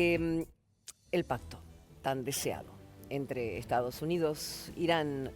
Em, el pacto tan deseado entre Estados Unidos, Irán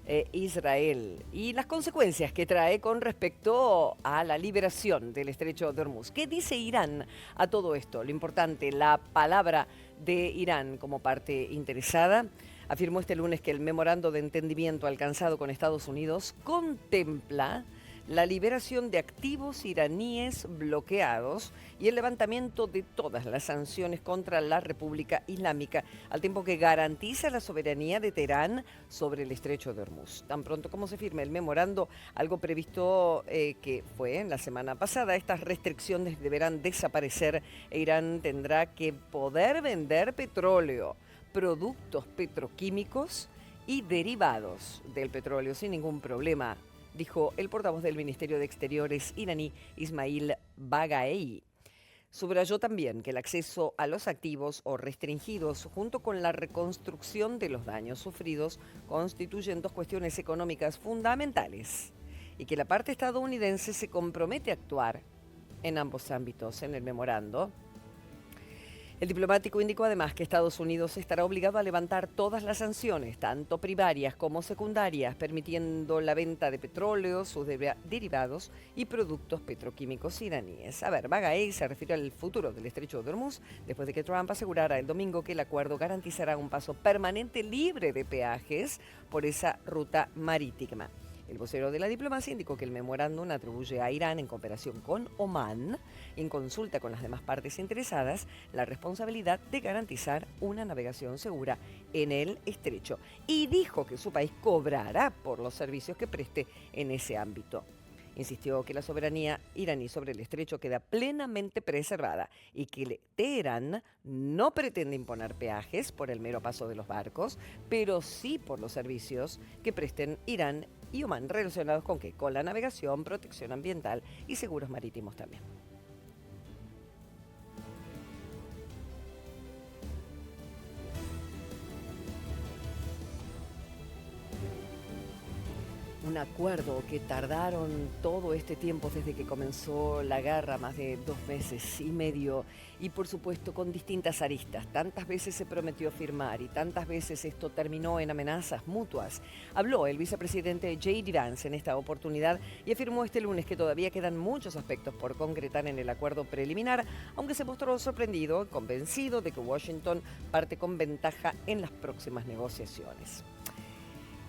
e Israel y las consecuencias que trae con respecto a la liberación del estrecho de Hormuz. ¿Qué dice Irán a todo esto? Lo importante, la palabra de Irán como parte interesada. Afirmó este lunes que el memorando de entendimiento alcanzado con Estados Unidos contempla la liberación de activos iraníes bloqueados y el levantamiento de todas las sanciones contra la República Islámica, al tiempo que garantiza la soberanía de Teherán sobre el estrecho de Hormuz. Tan pronto como se firme el memorando, algo previsto que fue en la semana pasada, estas restricciones deberán desaparecer e Irán tendrá que poder vender petróleo, productos petroquímicos y derivados del petróleo sin ningún problema, dijo el portavoz del Ministerio de Exteriores iraní, Ismail Bagaei. Subrayó también que el acceso a los activos o restringidos, junto con la reconstrucción de los daños sufridos, constituyen dos cuestiones económicas fundamentales y que la parte estadounidense se compromete a actuar en ambos ámbitos. En el memorando, el diplomático indicó además que Estados Unidos estará obligado a levantar todas las sanciones, tanto primarias como secundarias, permitiendo la venta de petróleo, sus derivados y productos petroquímicos iraníes. A ver, Bagaei se refiere al futuro del estrecho de Hormuz después de que Trump asegurara el domingo que el acuerdo garantizará un paso permanente libre de peajes por esa ruta marítima. El vocero de la diplomacia indicó que el memorándum atribuye a Irán, en cooperación con Omán, en consulta con las demás partes interesadas, la responsabilidad de garantizar una navegación segura en el estrecho. Y dijo que su país cobrará por los servicios que preste en ese ámbito. Insistió que la soberanía iraní sobre el estrecho queda plenamente preservada y que Teherán no pretende imponer peajes por el mero paso de los barcos, pero sí por los servicios que presten Irán y Omán, relacionados con qué? Con la navegación, protección ambiental y seguros marítimos también. Un acuerdo que tardaron todo este tiempo desde que comenzó la guerra, más de 2 meses y medio, y por supuesto con distintas aristas. Tantas veces se prometió firmar y tantas veces esto terminó en amenazas mutuas. Habló el vicepresidente J.D. Vance en esta oportunidad y afirmó este lunes que todavía quedan muchos aspectos por concretar en el acuerdo preliminar, aunque se mostró sorprendido, convencido de que Washington parte con ventaja en las próximas negociaciones.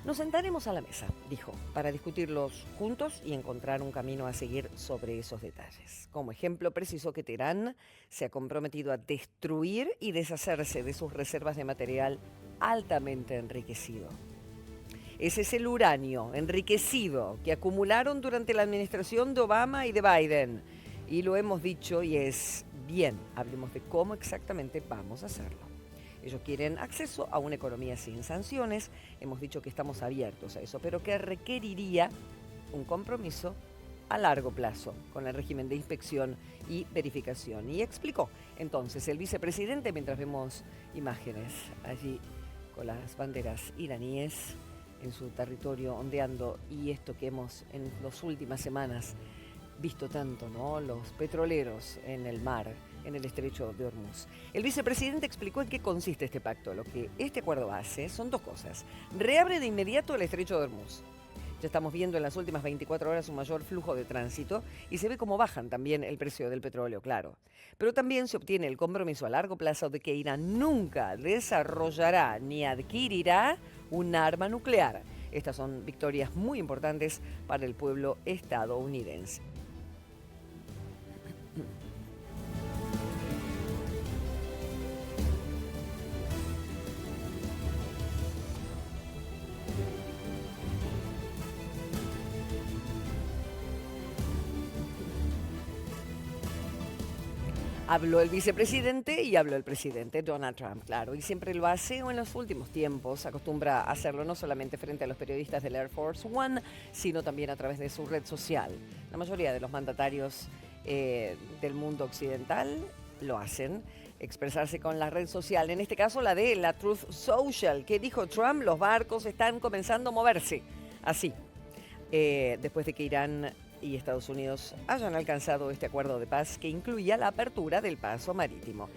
Nos sentaremos a la mesa, dijo, para discutirlos juntos y encontrar un camino a seguir sobre esos detalles. Como ejemplo, precisó que Teherán se ha comprometido a destruir y deshacerse de sus reservas de material altamente enriquecido. Ese es el uranio enriquecido que acumularon durante la administración de Obama y de Biden. Y lo hemos dicho y es bien, hablemos de cómo exactamente vamos a hacerlo. Ellos quieren acceso a una economía sin sanciones. Hemos dicho que estamos abiertos a eso, pero que requeriría un compromiso a largo plazo con el régimen de inspección y verificación. Y explicó entonces el vicepresidente, mientras vemos imágenes allí con las banderas iraníes en su territorio ondeando, y esto que hemos en las últimas semanas visto tanto, ¿no? Los petroleros en el mar, en el estrecho de Hormuz. El vicepresidente explicó en qué consiste este pacto. Lo que este acuerdo hace son dos cosas. Reabre de inmediato el estrecho de Hormuz. Ya estamos viendo en las últimas 24 horas un mayor flujo de tránsito y se ve cómo bajan también el precio del petróleo, claro. Pero también se obtiene el compromiso a largo plazo de que Irán nunca desarrollará ni adquirirá un arma nuclear. Estas son victorias muy importantes para el pueblo estadounidense. Habló el vicepresidente y habló el presidente Donald Trump, claro, y siempre lo hace, o en los últimos tiempos acostumbra a hacerlo no solamente frente a los periodistas del Air Force One, sino también a través de su red social. La mayoría de los mandatarios del mundo occidental lo hacen, expresarse con la red social, en este caso la de la Truth Social, que dijo Trump, los barcos están comenzando a moverse, así, después de que Irán y Estados Unidos hayan alcanzado este acuerdo de paz que incluía la apertura del paso marítimo.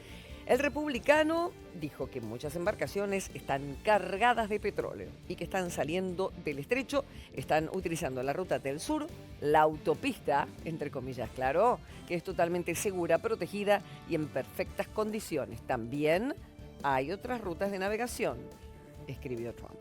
El republicano dijo que muchas embarcaciones están cargadas de petróleo y que están saliendo del estrecho, están utilizando la ruta del sur, la autopista, entre comillas, claro, que es totalmente segura, protegida y en perfectas condiciones. También hay otras rutas de navegación, escribió Trump.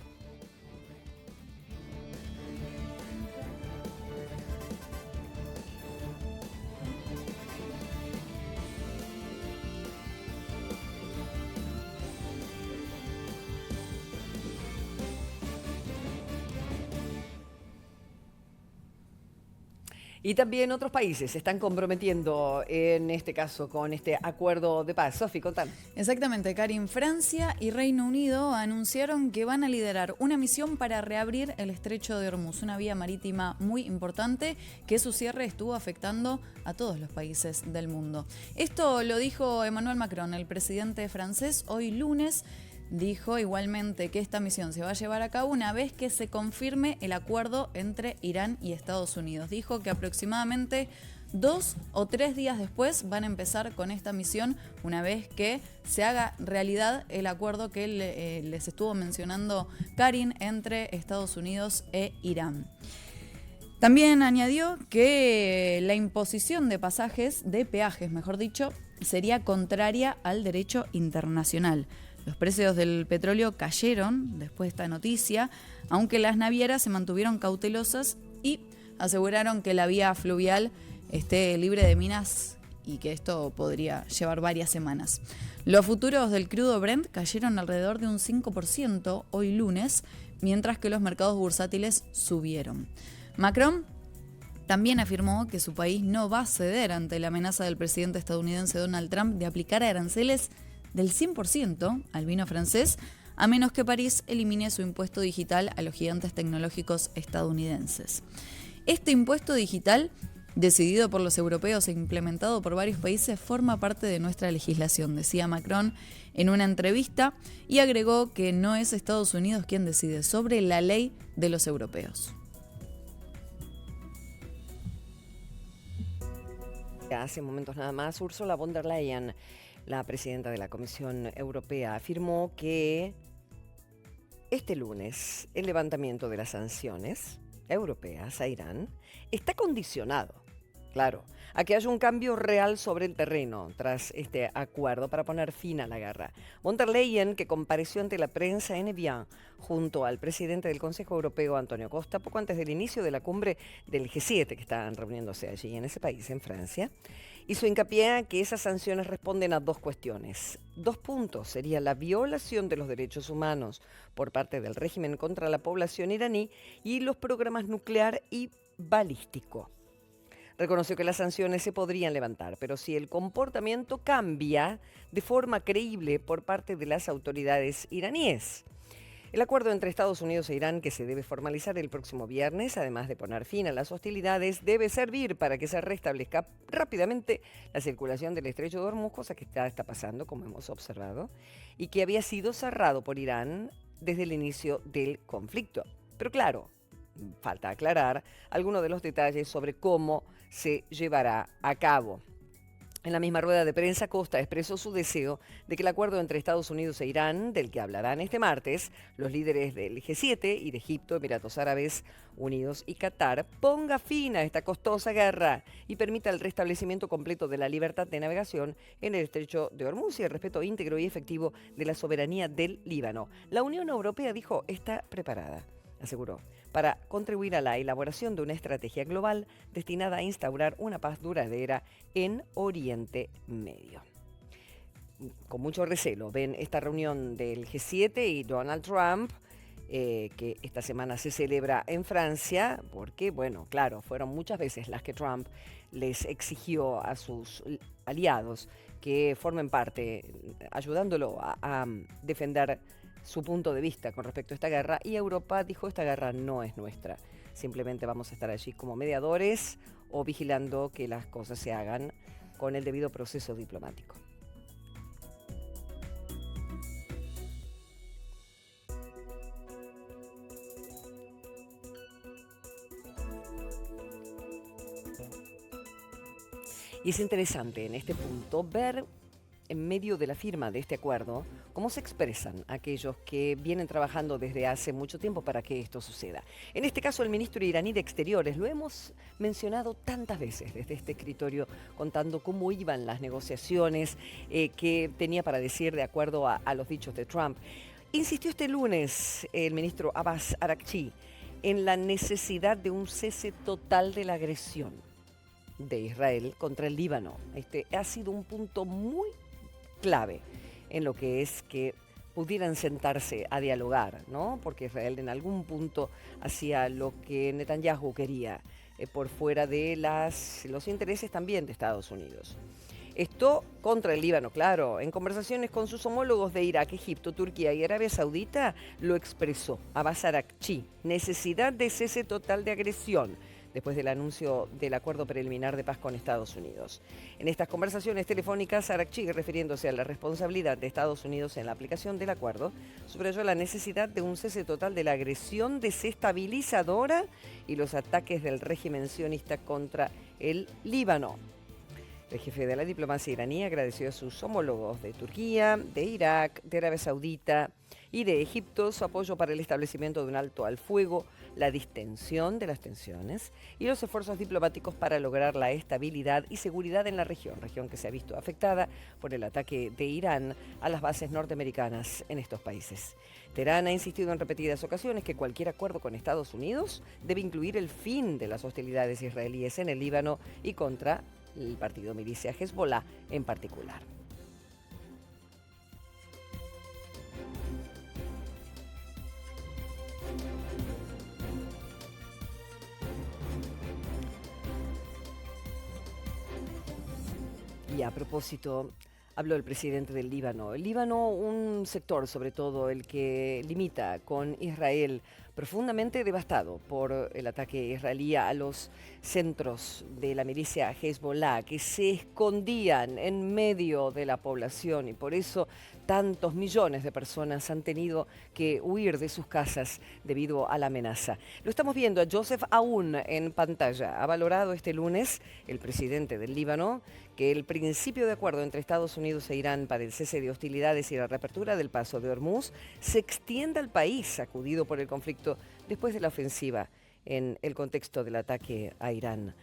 Y también otros países se están comprometiendo, en este caso, con este acuerdo de paz. Sofi, contame. Exactamente, Karin. Francia y Reino Unido anunciaron que van a liderar una misión para reabrir el estrecho de Hormuz, una vía marítima muy importante que su cierre estuvo afectando a todos los países del mundo. Esto lo dijo Emmanuel Macron, el presidente francés, hoy lunes. Dijo igualmente que esta misión se va a llevar a cabo una vez que se confirme el acuerdo entre Irán y Estados Unidos. Dijo que aproximadamente 2 o 3 días después van a empezar con esta misión una vez que se haga realidad el acuerdo que les estuvo mencionando Karin entre Estados Unidos e Irán. También añadió que la imposición de peajes, mejor dicho, sería contraria al derecho internacional. Los precios del petróleo cayeron después de esta noticia, aunque las navieras se mantuvieron cautelosas y aseguraron que la vía fluvial esté libre de minas y que esto podría llevar varias semanas. Los futuros del crudo Brent cayeron alrededor de un 5% hoy lunes, mientras que los mercados bursátiles subieron. Macron también afirmó que su país no va a ceder ante la amenaza del presidente estadounidense Donald Trump de aplicar aranceles del 100% al vino francés, a menos que París elimine su impuesto digital a los gigantes tecnológicos estadounidenses. Este impuesto digital, decidido por los europeos e implementado por varios países, forma parte de nuestra legislación, decía Macron en una entrevista, y agregó que no es Estados Unidos quien decide sobre la ley de los europeos. Hace momentos nada más, Ursula von der Leyen, la presidenta de la Comisión Europea, afirmó que este lunes el levantamiento de las sanciones europeas a Irán está condicionado, claro, a que haya un cambio real sobre el terreno tras este acuerdo para poner fin a la guerra. Von der Leyen, que compareció ante la prensa en Evian junto al presidente del Consejo Europeo, Antonio Costa, poco antes del inicio de la cumbre del G7, que están reuniéndose allí en ese país, en Francia, hizo hincapié a que esas sanciones responden a dos cuestiones. 2 puntos sería la violación de los derechos humanos por parte del régimen contra la población iraní y los programas nuclear y balístico. Reconoció que las sanciones se podrían levantar, pero si el comportamiento cambia de forma creíble por parte de las autoridades iraníes. El acuerdo entre Estados Unidos e Irán, que se debe formalizar el próximo viernes, además de poner fin a las hostilidades, debe servir para que se restablezca rápidamente la circulación del estrecho de Hormuz, cosa que está pasando, como hemos observado, y que había sido cerrado por Irán desde el inicio del conflicto. Pero claro, falta aclarar algunos de los detalles sobre cómo se llevará a cabo. En la misma rueda de prensa, Costa expresó su deseo de que el acuerdo entre Estados Unidos e Irán, del que hablarán este martes los líderes del G7 y de Egipto, Emiratos Árabes Unidos y Qatar, ponga fin a esta costosa guerra y permita el restablecimiento completo de la libertad de navegación en el estrecho de Hormuz y el respeto íntegro y efectivo de la soberanía del Líbano. La Unión Europea, dijo, está preparada, aseguró, para contribuir a la elaboración de una estrategia global destinada a instaurar una paz duradera en Oriente Medio. Con mucho recelo ven esta reunión del G7 y Donald Trump, que esta semana se celebra en Francia, porque, bueno, claro, fueron muchas veces las que Trump les exigió a sus aliados que formen parte, ayudándolo a defender su punto de vista con respecto a esta guerra, y Europa dijo: esta guerra no es nuestra, simplemente vamos a estar allí como mediadores o vigilando que las cosas se hagan con el debido proceso diplomático. Y es interesante en este punto ver en medio de la firma de este acuerdo, cómo se expresan aquellos que vienen trabajando desde hace mucho tiempo para que esto suceda. En este caso, el ministro iraní de Exteriores, lo hemos mencionado tantas veces desde este escritorio, contando cómo iban las negociaciones, que tenía para decir de acuerdo a los dichos de Trump. Insistió este lunes el ministro Abbas Araghchi en la necesidad de un cese total de la agresión de Israel contra el Líbano. Este ha sido un punto muy clave en lo que es que pudieran sentarse a dialogar, ¿no? Porque Israel en algún punto hacía lo que Netanyahu quería, por fuera de los intereses también de Estados Unidos. Esto contra el Líbano, claro. En conversaciones con sus homólogos de Irak, Egipto, Turquía y Arabia Saudita, lo expresó Abbas Araghchi. Necesidad de cese total de agresión, después del anuncio del acuerdo preliminar de paz con Estados Unidos. En estas conversaciones telefónicas, Araghchi, refiriéndose a la responsabilidad de Estados Unidos en la aplicación del acuerdo, subrayó la necesidad de un cese total de la agresión desestabilizadora y los ataques del régimen sionista contra el Líbano. El jefe de la diplomacia iraní agradeció a sus homólogos de Turquía, de Irak, de Arabia Saudita y de Egipto su apoyo para el establecimiento de un alto al fuego, la distensión de las tensiones y los esfuerzos diplomáticos para lograr la estabilidad y seguridad en la región que se ha visto afectada por el ataque de Irán a las bases norteamericanas en estos países. Teherán ha insistido en repetidas ocasiones que cualquier acuerdo con Estados Unidos debe incluir el fin de las hostilidades israelíes en el Líbano y contra el partido milicia Hezbollah en particular. Y a propósito, habló el presidente del Líbano. El Líbano, un sector sobre todo el que limita con Israel, profundamente devastado por el ataque israelí a los centros de la milicia Hezbollah, que se escondían en medio de la población y por eso tantos millones de personas han tenido que huir de sus casas debido a la amenaza. Lo estamos viendo a Joseph Aoun en pantalla. Ha valorado este lunes el presidente del Líbano que el principio de acuerdo entre Estados Unidos e Irán para el cese de hostilidades y la reapertura del paso de Hormuz se extienda al país sacudido por el conflicto después de la ofensiva en el contexto del ataque a Irán.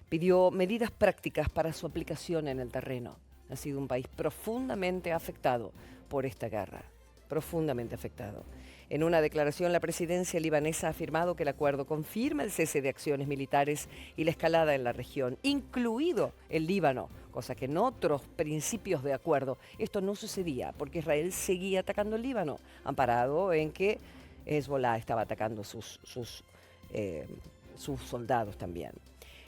Pidió medidas prácticas para su aplicación en el terreno. Ha sido un país profundamente afectado por esta guerra, profundamente afectado. En una declaración, la presidencia libanesa ha afirmado que el acuerdo confirma el cese de acciones militares y la escalada en la región, incluido el Líbano, cosa que en otros principios de acuerdo esto no sucedía, porque Israel seguía atacando el Líbano, amparado en que Hezbollah estaba atacando sus soldados también.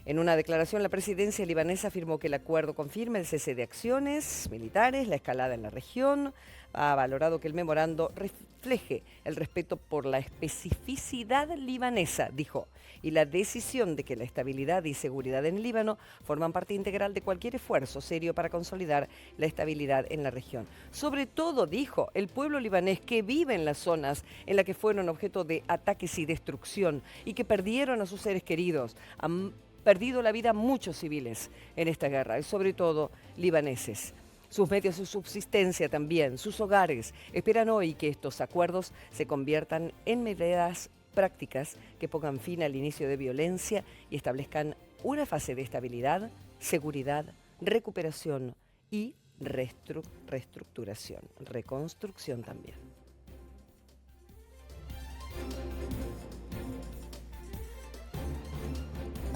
En una declaración, la presidencia libanesa afirmó que el acuerdo confirma el cese de acciones militares, la escalada en la región. Ha valorado que el memorando refleje el respeto por la especificidad libanesa, dijo, y la decisión de que la estabilidad y seguridad en el Líbano forman parte integral de cualquier esfuerzo serio para consolidar la estabilidad en la región. Sobre todo, dijo, el pueblo libanés que vive en las zonas en las que fueron objeto de ataques y destrucción y que perdieron a sus seres queridos, han perdido la vida muchos civiles en esta guerra, y sobre todo libaneses. Sus medios de subsistencia también, sus hogares, esperan hoy que estos acuerdos se conviertan en medidas prácticas que pongan fin al inicio de violencia y establezcan una fase de estabilidad, seguridad, recuperación y reestructuración, reconstrucción también.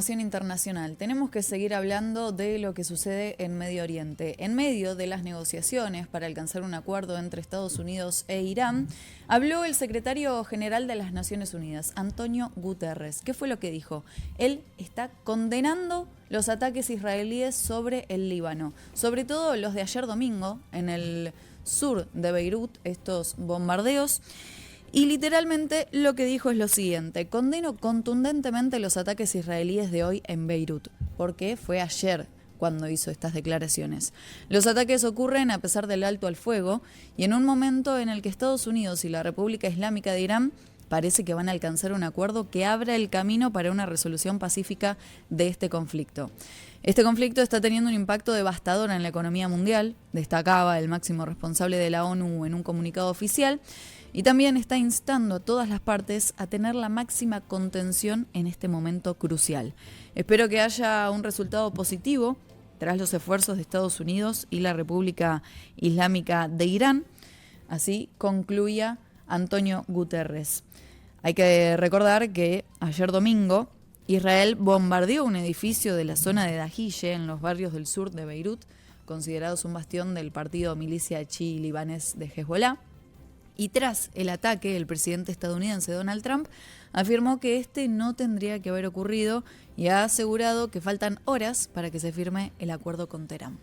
Internacional. Tenemos que seguir hablando de lo que sucede en Medio Oriente. En medio de las negociaciones para alcanzar un acuerdo entre Estados Unidos e Irán, habló el secretario general de las Naciones Unidas, Antonio Guterres. ¿Qué fue lo que dijo? Él está condenando los ataques israelíes sobre el Líbano, sobre todo los de ayer domingo en el sur de Beirut, estos bombardeos. Y literalmente lo que dijo es lo siguiente: condeno contundentemente los ataques israelíes de hoy en Beirut, porque fue ayer cuando hizo estas declaraciones. Los ataques ocurren a pesar del alto al fuego y en un momento en el que Estados Unidos y la República Islámica de Irán parece que van a alcanzar un acuerdo que abra el camino para una resolución pacífica de este conflicto. Este conflicto está teniendo un impacto devastador en la economía mundial, destacaba el máximo responsable de la ONU en un comunicado oficial, y también está instando a todas las partes a tener la máxima contención en este momento crucial. Espero que haya un resultado positivo tras los esfuerzos de Estados Unidos y la República Islámica de Irán. Así concluía Antonio Guterres. Hay que recordar que ayer domingo Israel bombardeó un edificio de la zona de Dahiyeh, en los barrios del sur de Beirut, considerados un bastión del partido milicia chií libanés de Hezbollah. Y tras el ataque, el presidente estadounidense Donald Trump afirmó que este no tendría que haber ocurrido y ha asegurado que faltan horas para que se firme el acuerdo con Teherán.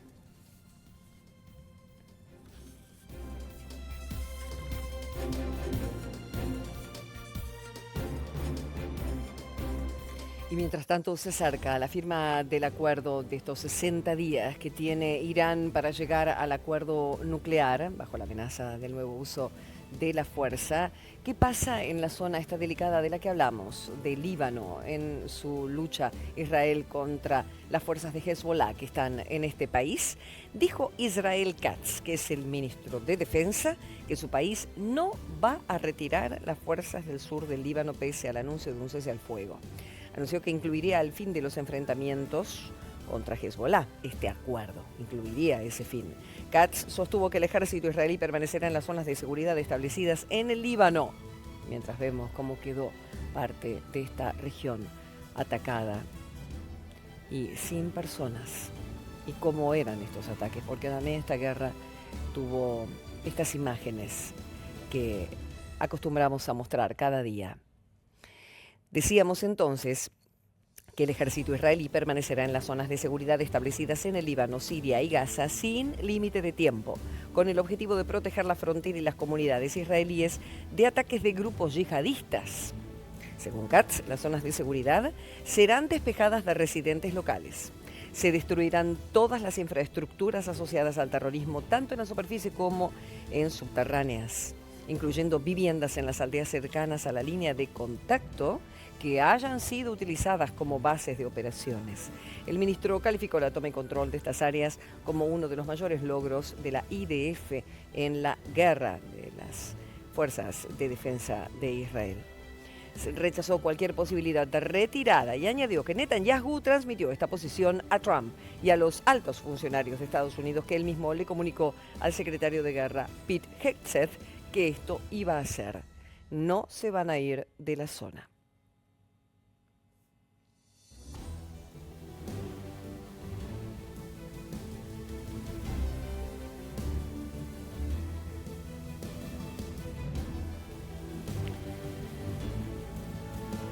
Y mientras tanto se acerca la firma del acuerdo de estos 60 días que tiene Irán para llegar al acuerdo nuclear, bajo la amenaza del nuevo uso de la fuerza. ¿Qué pasa en la zona esta delicada de la que hablamos, de Líbano, en su lucha Israel contra las fuerzas de Hezbollah que están en este país? Dijo Israel Katz, que es el ministro de Defensa, que su país no va a retirar las fuerzas del sur del Líbano pese al anuncio de un cese al fuego. Anunció que incluiría el fin de los enfrentamientos contra Hezbollah. Este acuerdo incluiría ese fin. Katz sostuvo que el ejército israelí permanecerá en las zonas de seguridad establecidas en el Líbano, mientras vemos cómo quedó parte de esta región atacada y sin personas. Y cómo eran estos ataques, porque también esta guerra tuvo estas imágenes que acostumbramos a mostrar cada día. Decíamos entonces que el ejército israelí permanecerá en las zonas de seguridad establecidas en el Líbano, Siria y Gaza sin límite de tiempo, con el objetivo de proteger la frontera y las comunidades israelíes de ataques de grupos yihadistas. Según Katz, las zonas de seguridad serán despejadas de residentes locales. Se destruirán todas las infraestructuras asociadas al terrorismo, tanto en la superficie como en subterráneas, incluyendo viviendas en las aldeas cercanas a la línea de contacto que hayan sido utilizadas como bases de operaciones. El ministro calificó la toma y control de estas áreas como uno de los mayores logros de la IDF en la guerra de las fuerzas de defensa de Israel. Se rechazó cualquier posibilidad de retirada y añadió que Netanyahu transmitió esta posición a Trump y a los altos funcionarios de Estados Unidos, que él mismo le comunicó al secretario de Guerra, Pete Hegseth, que esto iba a ser. No se van a ir de la zona.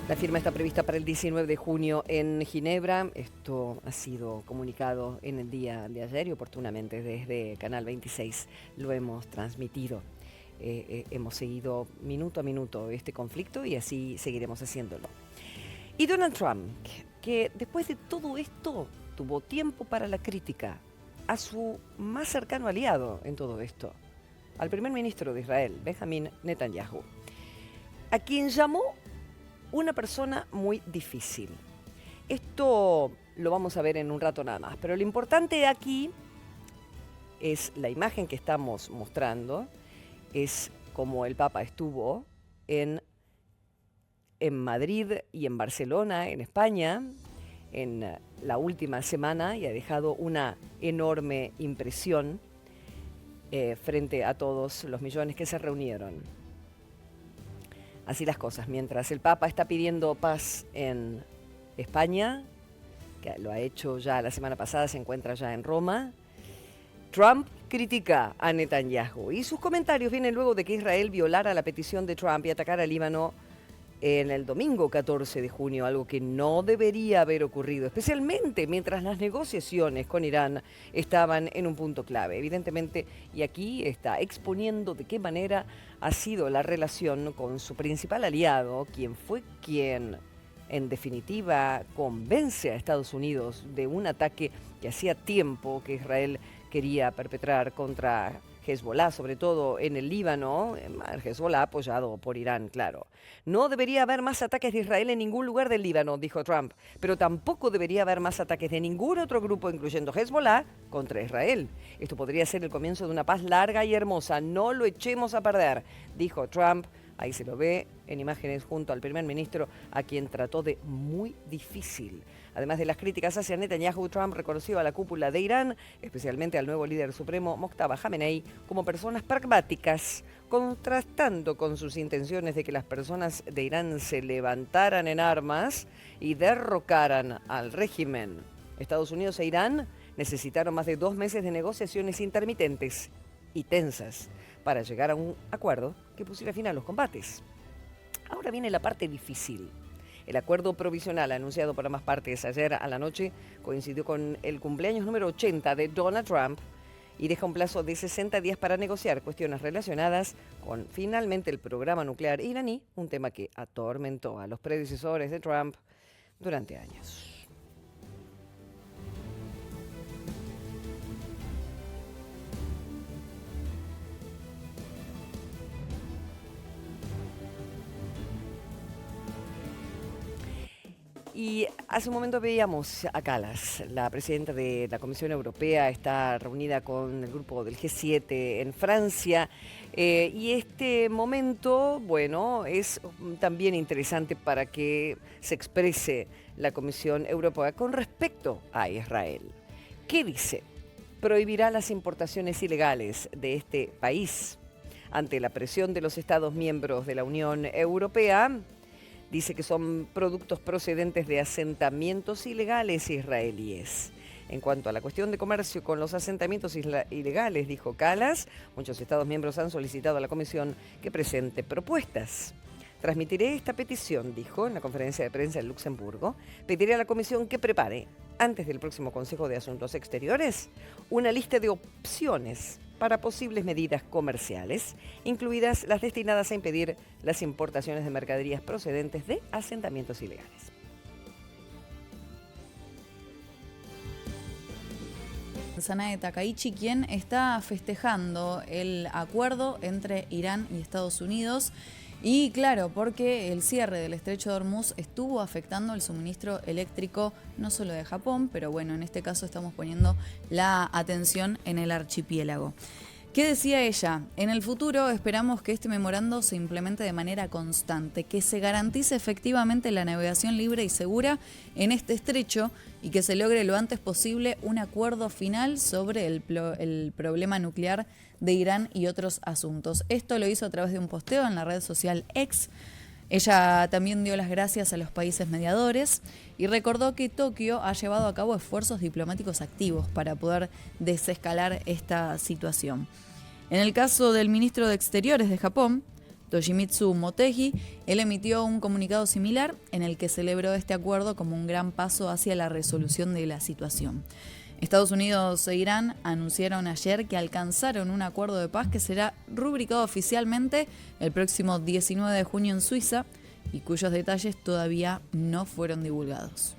La firma está prevista para el 19 de junio en Ginebra. Esto ha sido comunicado en el día de ayer y oportunamente desde Canal 26 lo hemos transmitido. Hemos seguido minuto a minuto este conflicto y así seguiremos haciéndolo. Y Donald Trump, que después de todo esto tuvo tiempo para la crítica a su más cercano aliado en todo esto, al primer ministro de Israel, Benjamin Netanyahu, a quien llamó una persona muy difícil. Esto lo vamos a ver en un rato nada más, pero lo importante aquí es la imagen que estamos mostrando, es como el Papa estuvo en Madrid y en Barcelona, en España, en la última semana, y ha dejado una enorme impresión frente a todos los millones que se reunieron. Así las cosas, mientras el Papa está pidiendo paz en España, que lo ha hecho ya la semana pasada, se encuentra ya en Roma, Trump critica a Netanyahu y sus comentarios vienen luego de que Israel violara la petición de Trump y atacara a Líbano en el domingo 14 de junio, algo que no debería haber ocurrido, especialmente mientras las negociaciones con Irán estaban en un punto clave. Evidentemente, y aquí está exponiendo de qué manera ha sido la relación con su principal aliado, quien en definitiva convence a Estados Unidos de un ataque que hacía tiempo que Israel quería perpetrar contra Hezbollah, sobre todo en el Líbano, el Hezbollah apoyado por Irán, claro. No debería haber más ataques de Israel en ningún lugar del Líbano, dijo Trump, pero tampoco debería haber más ataques de ningún otro grupo, incluyendo Hezbollah, contra Israel. Esto podría ser el comienzo de una paz larga y hermosa. No lo echemos a perder, dijo Trump. Ahí se lo ve en imágenes junto al primer ministro, a quien trató de muy difícil. Además de las críticas hacia Netanyahu, Trump reconoció a la cúpula de Irán, especialmente al nuevo líder supremo Mojtaba Khamenei, como personas pragmáticas, contrastando con sus intenciones de que las personas de Irán se levantaran en armas y derrocaran al régimen. Estados Unidos e Irán necesitaron más de 2 meses de negociaciones intermitentes y tensas para llegar a un acuerdo que pusiera fin a los combates. Ahora viene la parte difícil. El acuerdo provisional anunciado por ambas partes ayer a la noche coincidió con el cumpleaños número 80 de Donald Trump y deja un plazo de 60 días para negociar cuestiones relacionadas con finalmente el programa nuclear iraní, un tema que atormentó a los predecesores de Trump durante años. Y hace un momento veíamos a Kallas, la presidenta de la Comisión Europea, está reunida con el grupo del G7 en Francia. Y este momento, bueno, es también interesante para que se exprese la Comisión Europea con respecto a Israel. ¿Qué dice? Prohibirá las importaciones ilegales de este país ante la presión de los Estados miembros de la Unión Europea. Dice que son productos procedentes de asentamientos ilegales israelíes. En cuanto a la cuestión de comercio con los asentamientos ilegales, dijo Kallas, muchos Estados miembros han solicitado a la Comisión que presente propuestas. Transmitiré esta petición, dijo en la conferencia de prensa en Luxemburgo. Pediré a la Comisión que prepare, antes del próximo Consejo de Asuntos Exteriores, una lista de opciones para posibles medidas comerciales, incluidas las destinadas a impedir las importaciones de mercaderías procedentes de asentamientos ilegales. Sanae Takaichi, quien está festejando el acuerdo entre Irán y Estados Unidos. Y claro, porque el cierre del estrecho de Hormuz estuvo afectando el suministro eléctrico no solo de Japón, pero bueno, en este caso estamos poniendo la atención en el archipiélago. ¿Qué decía ella? En el futuro esperamos que este memorando se implemente de manera constante, que se garantice efectivamente la navegación libre y segura en este estrecho y que se logre lo antes posible un acuerdo final sobre el problema nuclear de Irán y otros asuntos. Esto lo hizo a través de un posteo en la red social X. Ella también dio las gracias a los países mediadores y recordó que Tokio ha llevado a cabo esfuerzos diplomáticos activos para poder desescalar esta situación. En el caso del ministro de Exteriores de Japón, Toshimitsu Motegi, él emitió un comunicado similar en el que celebró este acuerdo como un gran paso hacia la resolución de la situación. Estados Unidos e Irán anunciaron ayer que alcanzaron un acuerdo de paz que será rubricado oficialmente el próximo 19 de junio en Suiza y cuyos detalles todavía no fueron divulgados.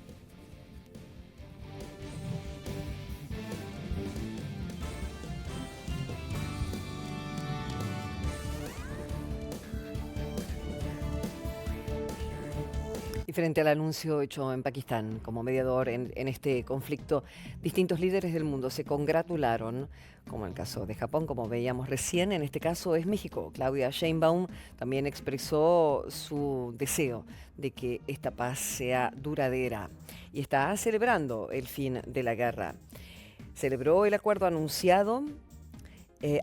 Frente al anuncio hecho en Pakistán como mediador en este conflicto, distintos líderes del mundo se congratularon, como en el caso de Japón, como veíamos recién, en este caso es México. Claudia Sheinbaum también expresó su deseo de que esta paz sea duradera y está celebrando el fin de la guerra. Celebró el acuerdo anunciado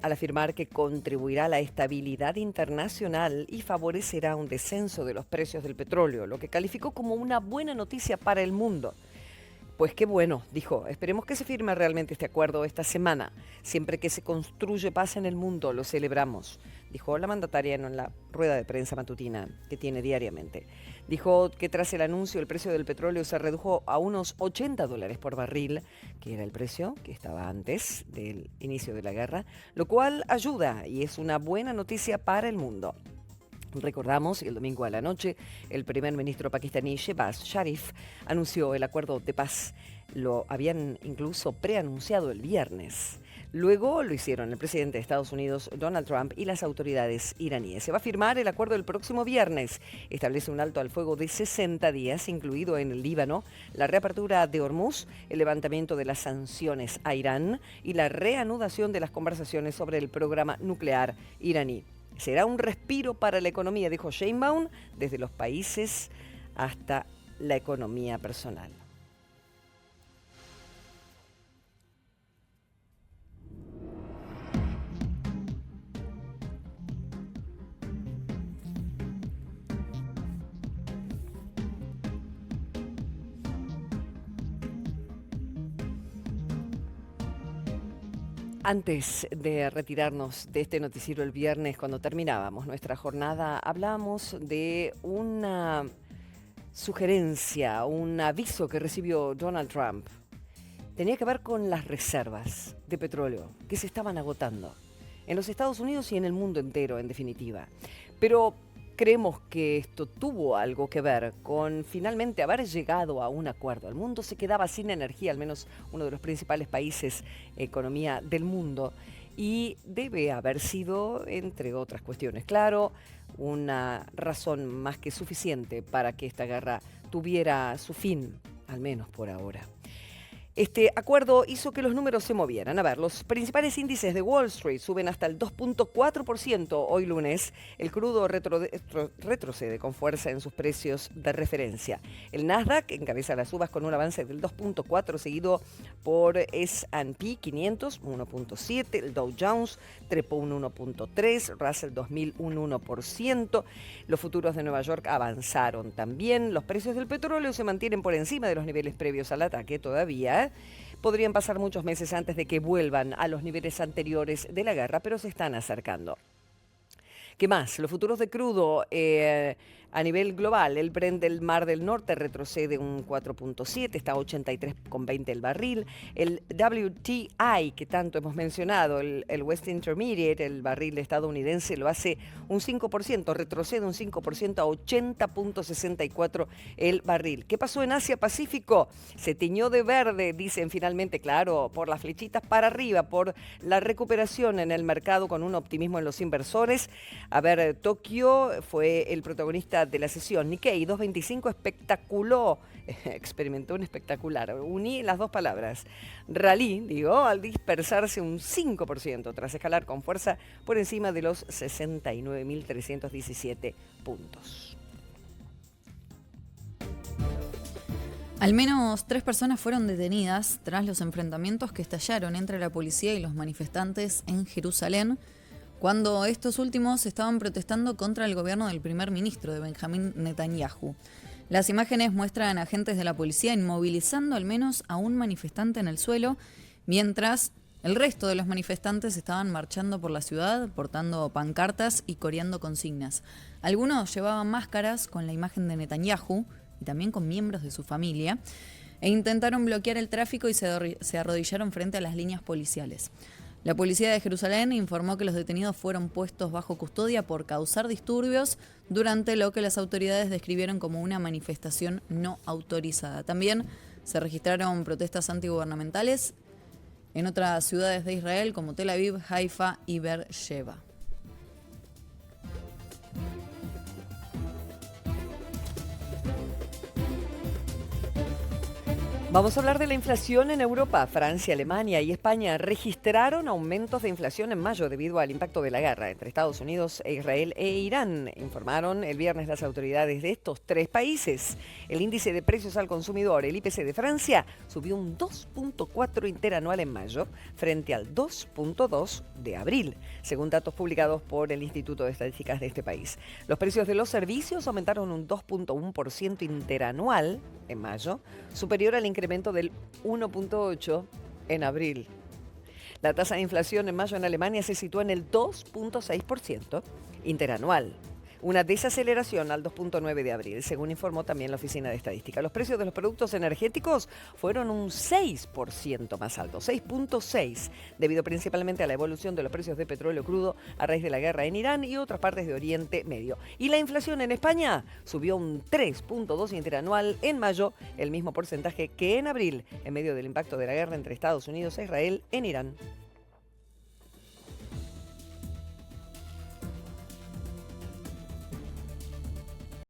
al afirmar que contribuirá a la estabilidad internacional y favorecerá un descenso de los precios del petróleo, lo que calificó como una buena noticia para el mundo. Pues qué bueno, dijo, esperemos que se firme realmente este acuerdo esta semana. Siempre que se construye paz en el mundo, lo celebramos, dijo la mandataria en la rueda de prensa matutina que tiene diariamente. Dijo que tras el anuncio el precio del petróleo se redujo a unos $80 por barril, que era el precio que estaba antes del inicio de la guerra, lo cual ayuda y es una buena noticia para el mundo. Recordamos, el domingo a la noche, el primer ministro pakistaní Shehbaz Sharif anunció el acuerdo de paz. Lo habían incluso preanunciado el viernes. Luego lo hicieron el presidente de Estados Unidos, Donald Trump, y las autoridades iraníes. Se va a firmar el acuerdo el próximo viernes. Establece un alto al fuego de 60 días, incluido en el Líbano, la reapertura de Hormuz, el levantamiento de las sanciones a Irán y la reanudación de las conversaciones sobre el programa nuclear iraní. Será un respiro para la economía, dijo Sheinbaum, desde los países hasta la economía personal. Antes de retirarnos de este noticiero el viernes, cuando terminábamos nuestra jornada, hablábamos de una sugerencia, un aviso que recibió Donald Trump. Tenía que ver con las reservas de petróleo que se estaban agotando en los Estados Unidos y en el mundo entero, en definitiva. Pero creemos que esto tuvo algo que ver con finalmente haber llegado a un acuerdo. El mundo se quedaba sin energía, al menos uno de los principales países, economía del mundo, y debe haber sido, entre otras cuestiones, claro, una razón más que suficiente para que esta guerra tuviera su fin, al menos por ahora. Este acuerdo hizo que los números se movieran. A ver, los principales índices de Wall Street suben hasta el 2.4% hoy lunes. El crudo retrocede con fuerza en sus precios de referencia. El Nasdaq encabeza las subas con un avance del 2.4%, seguido por S&P 500, 1.7%, el Dow Jones trepó un 1.3%, Russell 2000 un 1%. Los futuros de Nueva York avanzaron también. Los precios del petróleo se mantienen por encima de los niveles previos al ataque todavía. Podrían pasar muchos meses antes de que vuelvan a los niveles anteriores de la guerra, pero se están acercando. ¿Qué más? Los futuros de crudo a nivel global. El Brent del Mar del Norte retrocede un 4.7, está a 83,20 el barril. El WTI, que tanto hemos mencionado, el West Intermediate, el barril estadounidense, lo hace un 5%, retrocede un 5% a 80.64 el barril. ¿Qué pasó en Asia-Pacífico? Se tiñó de verde, dicen finalmente, claro, por las flechitas para arriba, por la recuperación en el mercado con un optimismo en los inversores. A ver, Tokio fue el protagonista de la sesión. Nikkei 225 experimentó un espectacular. Uní las dos palabras. Rally, al dispersarse un 5% tras escalar con fuerza por encima de los 69.317 puntos. Al menos 3 personas fueron detenidas tras los enfrentamientos que estallaron entre la policía y los manifestantes en Jerusalén, cuando estos últimos estaban protestando contra el gobierno del primer ministro de Benjamín Netanyahu. Las imágenes muestran a agentes de la policía inmovilizando al menos a un manifestante en el suelo, mientras el resto de los manifestantes estaban marchando por la ciudad, portando pancartas y coreando consignas. Algunos llevaban máscaras con la imagen de Netanyahu y también con miembros de su familia, e intentaron bloquear el tráfico y se arrodillaron frente a las líneas policiales. La policía de Jerusalén informó que los detenidos fueron puestos bajo custodia por causar disturbios durante lo que las autoridades describieron como una manifestación no autorizada. También se registraron protestas antigubernamentales en otras ciudades de Israel como Tel Aviv, Haifa y Beersheba. Vamos a hablar de la inflación en Europa. Francia, Alemania y España registraron aumentos de inflación en mayo debido al impacto de la guerra entre Estados Unidos, Israel e Irán, informaron el viernes las autoridades de estos 3 países. El índice de precios al consumidor, el IPC de Francia, subió un 2.4 interanual en mayo frente al 2.2 de abril, según datos publicados por el Instituto de Estadísticas de este país. Los precios de los servicios aumentaron un 2.1% interanual en mayo, superior al incremento del 1.8 en abril. La tasa de inflación en mayo en Alemania se situó en el 2.6% interanual, una desaceleración al 2.9 de abril, según informó también la Oficina de Estadística. Los precios de los productos energéticos fueron un 6% más altos, 6.6%, debido principalmente a la evolución de los precios de petróleo crudo a raíz de la guerra en Irán y otras partes de Oriente Medio. Y la inflación en España subió un 3.2% interanual en mayo, el mismo porcentaje que en abril, en medio del impacto de la guerra entre Estados Unidos e Israel en Irán.